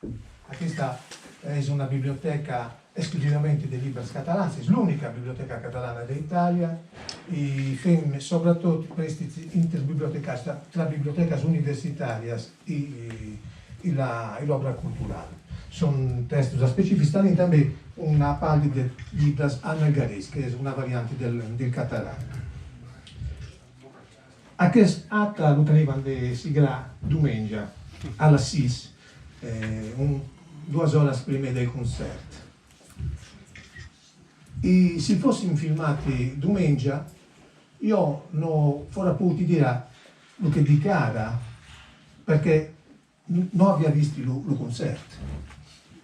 Questa è una biblioteca esclusivamente di libri catalani, è l'unica biblioteca catalana d'Italia e fa soprattutto prestiti interbibliotecari tra bibliotecas universitarias e l'opera culturale. Sono testi specifici, también una parte de libros anagarés, che è una variante del catalano. Aquest acte lo teníem de siglar diumenge a les 6, 2 hores primer del concert. E se fossimo filmati diumenge, io non avrei potuto dire lo che di cara, perché non avevo visto il concerto.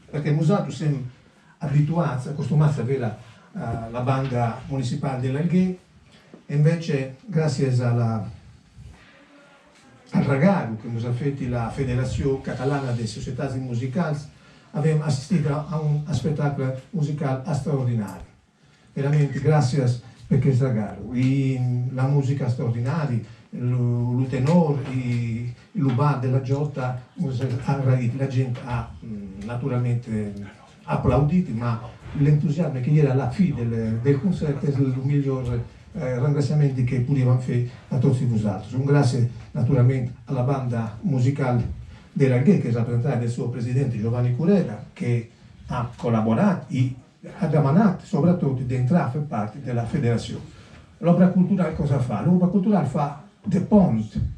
Perché nosaltres siamo abituati, acostumati a vedere la banda municipale dell'Alghè, e invece, grazie al regalo che ci ha fatto la Federazione Catalana delle Società Musicali, abbiamo assistito a un spettacolo musicale straordinario. Veramente, grazie per questo regalo. La musica straordinaria, il tenore, il bar della Giotta, la gente ha naturalmente applaudito, ma l'entusiasmo che era alla fine del concerto è il migliore ringraziamento che potevamo fare a tutti voi altri. Un grazie naturalmente alla banda musicale dell'Alghè, che è rappresentata dal suo presidente Giovanni Cureda, che ha collaborato e ha demandato soprattutto di entrare a fare parte della federazione. L'opera culturale cosa fa? L'opera culturale fa de ponte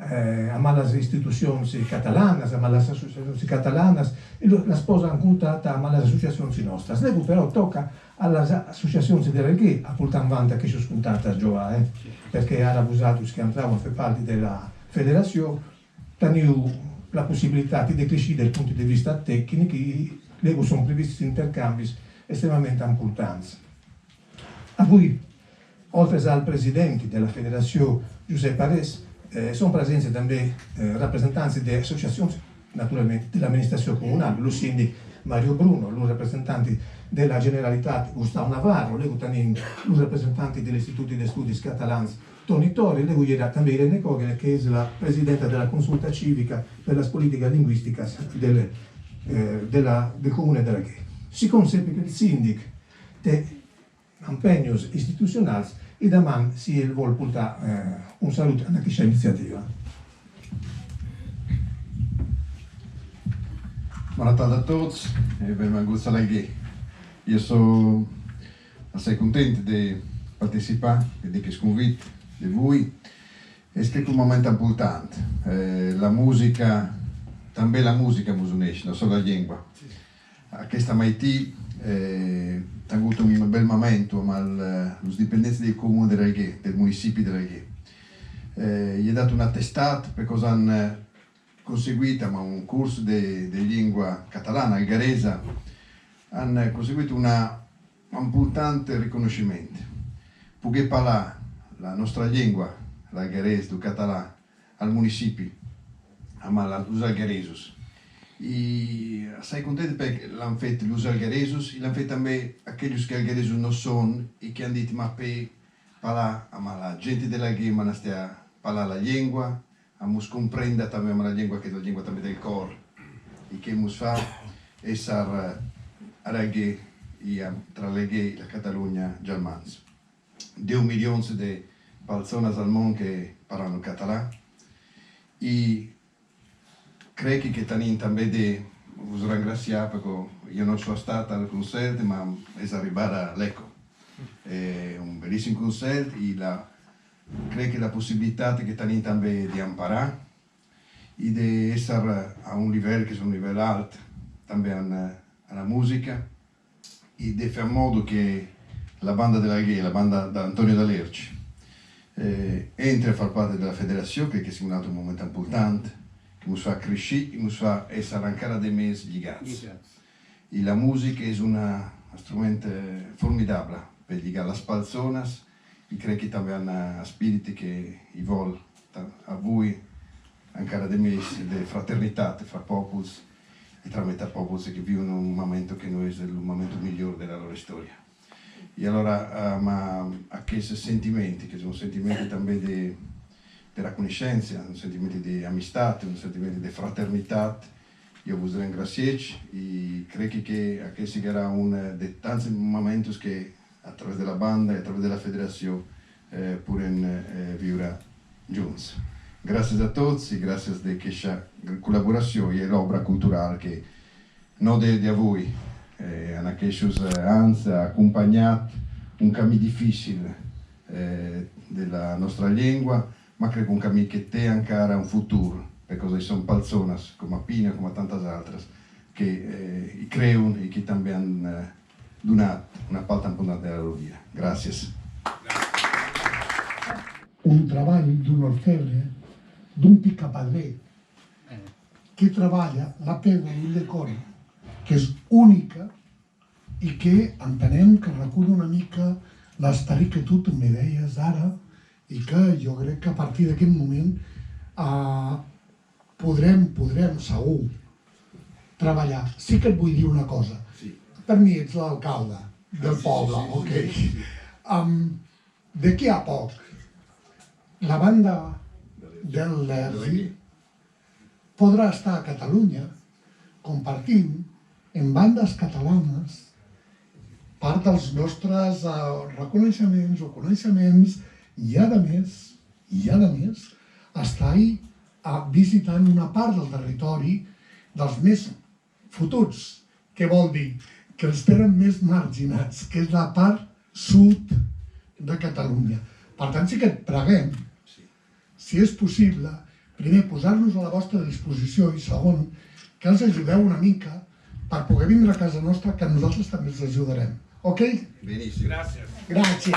a le istituzioni catalane, a le associazioni catalane, e la sposa incontrata a le associazioni nostre. Lei però tocca alle associazioni dell'Alghè a portare avanti che sono scontata a giovare, perché era usato che entravano a fare parte della federazione, teniamo la possibilità di decrescere dal punto di vista tecnico e lei sono previsti intercambi estremamente importanti. A voi, oltre al presidente della federazione Giuseppe Ares, sono presenti anche rappresentanti delle associazioni, naturalmente dell'amministrazione comunale, lo sindaco Mario Bruno, lo rappresentante della Generalitat Gustavo Navarro, le lo rappresentante dell'Istituto di Studi Catalani Toni Torri, le era anche Irene Cogene, che è la presidente della consulta civica per la politica linguistica del comune dell'Alghè. Si consegue che il sindaco dei impegni istituzionali e domani si vuole portare un saluto a questa iniziativa. Buona tarda a tutti e benvenuti all'Alghè. Io sono assai contento di partecipare e di questo invito di voi. È un momento importante. La musica, anche la musica mi unisce, non solo la lingua. A questa mattina ho avuto un bel momento con i dipendenti del comune dell'Alghè, del municipio dell'Alghè. Gli ho dato un attestato per cosa hanno conseguito un corso di lingua catalana, algaresa, hanno conseguito un importante riconoscimento. Poter parlare la nostra lingua, l'algarese, il català, al municipio, agli algaresos. E sei contento perché l'hanno fatto gli algaresos e l'hanno fatto anche a quelli che algaresos non sono e che hanno detto ma per parlare la gente dell'Alghè ma stia parlare la lingua, a comprendere anche la lingua che è la lingua del cuore e che fa essere all'Alghè e tra l'Alghè e la Catalogna germans. 2 milioni di persone al mondo che parlano català e credo che tenim anche di vi ringraziare perché io non sono stato al concerto ma è arrivato all'Eco. È un bellissimo concerto e credo che la possibilità che tenim anche di imparare e di essere a un livello che è un livello alto anche alla musica e di fare in modo che la banda dell'Alghè, la banda da Antonio D'Alerci, entri a far parte della federazione, perché è un altro momento importante, che mi fa crescere e mi fa essere ancora dei mesi legati. E la musica è un strumento formidabile per legare le persone e credo che anche hanno spirito che vuole a voi ancora dei mesi di fraternità fra popoli e tra metà popoli che vivono un momento che noi è il momento migliore della loro storia. E allora a questi sentimenti, che sono sentimenti anche di riconoscenza, un sentimento di amistà, un sentimento di fraternità, eu vos ringraciez e creio que aquest serà un de tants moments que a través de la banda e a través de la federació podem viure junts. Gràcies a tots i gràcies de aquesta col·laboració i l'obra cultural que no de voi en aquests anys ha acompanyat un camí difícil de la nostra llengua, ma crec un camí che té encara un futur, perché ci sono persone come Pino, come tante altre, che credono e che també hanno donato una part importante della loro vita. Grazie. Un treball d'un orfebre, d'un picapadrer, que treballa la pedra d'ull de cor, que és única i que entenem que recull una mica l'esperit que tu també deies ara i que jo crec que a partir d'aquest moment podrem segur treballar. Sí que et vull dir una cosa. Per mi ets l'alcalde del poble, ok? D'aquí a poc, la banda del Lerzi podrà estar a Catalunya compartint en bandes catalanes part dels nostres reconeixements o coneixements i a més estar visitant una part del territori dels més fotuts, que vol dir que els tenen més marginats, que és la part sud de Catalunya. Per tant, sí que et preguem, si és possible, primer, posar-nos a la vostra disposició i segon, que els ajudeu una mica per poder vindre a casa nostra, que nosaltres també els ajudarem. Ok? Benissimo. Gràcies. Gràcies.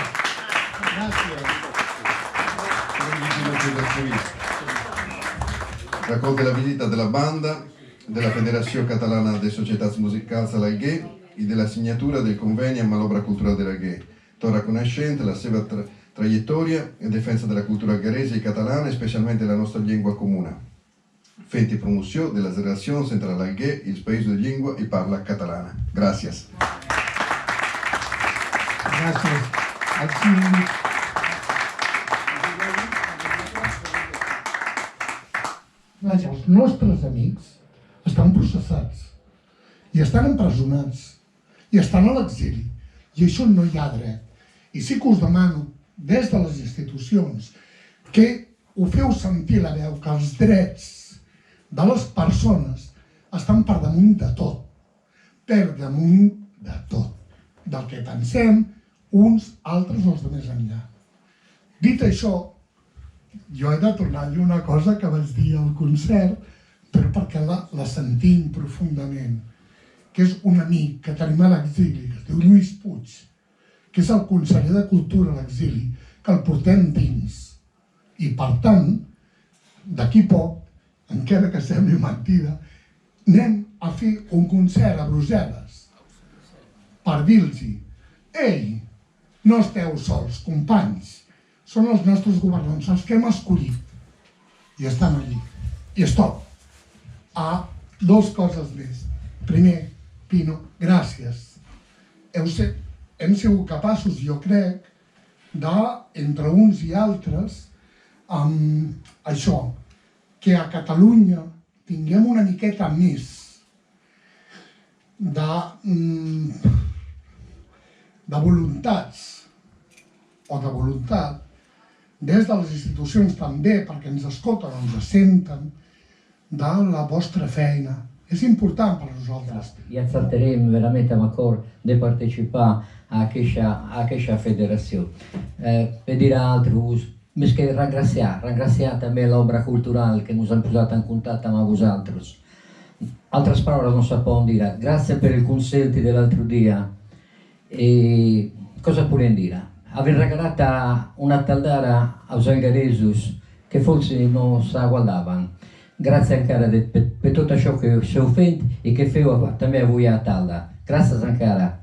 Racconta la visita della banda, della Federazione Catalana de Societats Musicals all'Alguer e della signatura del convenio amb l'Obra Culturale dell'Alguer, tot riconoscente la seva traiettoria in difesa della cultura algherese e catalana, specialmente la nostra lingua comune, fent promoció de les relacions entre l'Alguer i els països de llengua i parla catalana. Gràcies. Gràcies. Els nostres amics estan processats i estan empresonats i estan a l'exili i això no hi ha dret. I sí que us demano des de les institucions que ho feu sentir la veu, que els drets de les persones estan per damunt de tot, per damunt de tot, del que pensem uns, altres o els de més enllà. Dit això, jo he de tornar a dir una cosa que vaig dir al concert, però perquè la sentim profundament, que és un amic que tenim a l'exili, que es diu Lluís Puig, que és el conseller de Cultura a l'exili, que el portem dins. I per tant, d'aquí poc, encara que sembli mentida, anem a fer un concert a Brussel·les per dir-los: ei, no esteu sols, companys, són els nostres governants, els que hem escollit, i estan allí. I stop. Dos coses més. Primer, Pino, gràcies. Hem sigut capaços, jo crec, entre uns i altres, això, que a Catalunya tinguem una miqueta més de voluntats o de voluntat des de les institucions també, perquè ens escolten, ens senten, de la vostra feina. És important per nosaltres. I acceptarem veramente amb acord de participar a aquesta federació. Per dir a altres, més que ringraciar també l'obra cultural que ens han posat en contacte amb vosaltres. Altres paraules non si possono dire. Grazie per il concerto dell'altro dia. E cosa podem dire? Aver regalato una taldara als algaresos che forse non si guardavano. Grazie encara per tutto ciò che ho fatto e che feu també a voi a Talda. Gràcies encara.